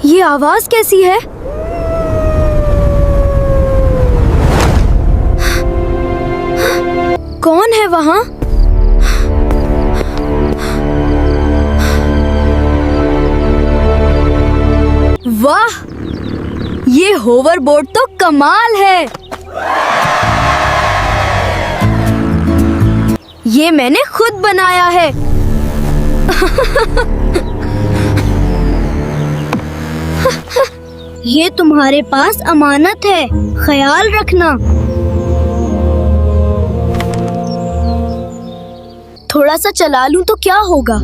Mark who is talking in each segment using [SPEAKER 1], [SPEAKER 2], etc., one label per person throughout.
[SPEAKER 1] ये आवाज कैसी है? कौन है वहाँ? वाह, ये होवरबोर्ड तो कमाल है। ये मैंने खुद बनाया है। ये तुम्हारे पास अमानत है, ख्याल रखना। थोड़ा सा चला लूं तो क्या होगा?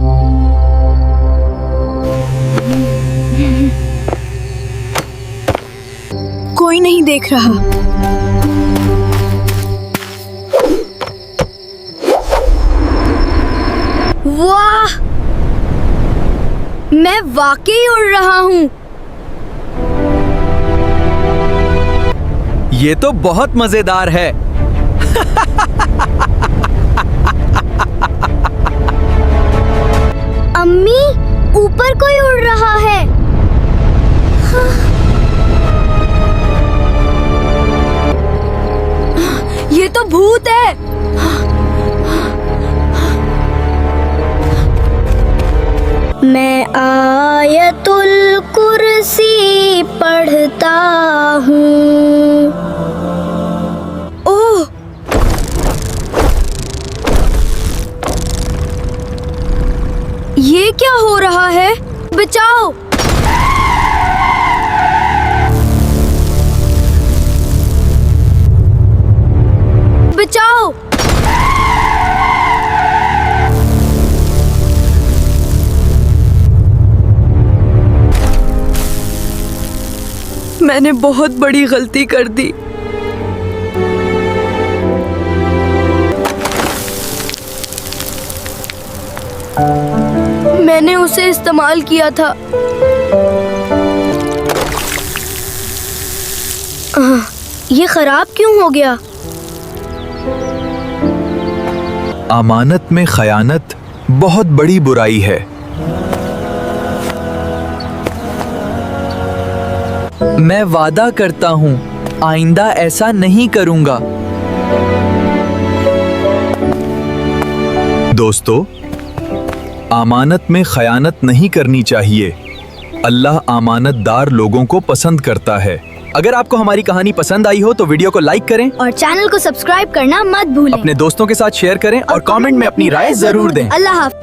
[SPEAKER 1] कोई नहीं देख रहा। वाह, मैं वाकई उड़ रहा हूँ।
[SPEAKER 2] ये तो बहुत मजेदार है।
[SPEAKER 1] अम्मी, ऊपर कोई उड़ रहा है। ये तो भूत है। मैं आयतुल कुर्सी पढ़ता हूँ। ओह, ये क्या हो रहा है? बचाओ! बचाओ! मैंने बहुत बड़ी गलती कर दी। मैंने उसे इस्तेमाल किया था। ये खराब क्यों हो गया?
[SPEAKER 2] अमानत में खयानत बहुत बड़ी बुराई है। मैं वादा करता हूँ आइंदा ऐसा नहीं करूँगा। दोस्तों, अमानत में खयानत नहीं करनी चाहिए। अल्लाह अमानतदार लोगों को पसंद करता है। अगर आपको हमारी कहानी पसंद आई हो तो वीडियो को लाइक करें
[SPEAKER 1] और चैनल को सब्सक्राइब करना मत भूलें।
[SPEAKER 2] अपने दोस्तों के साथ शेयर करें और कमेंट में अपनी राय जरूर दें।
[SPEAKER 1] अल्लाह हाफ़िज़।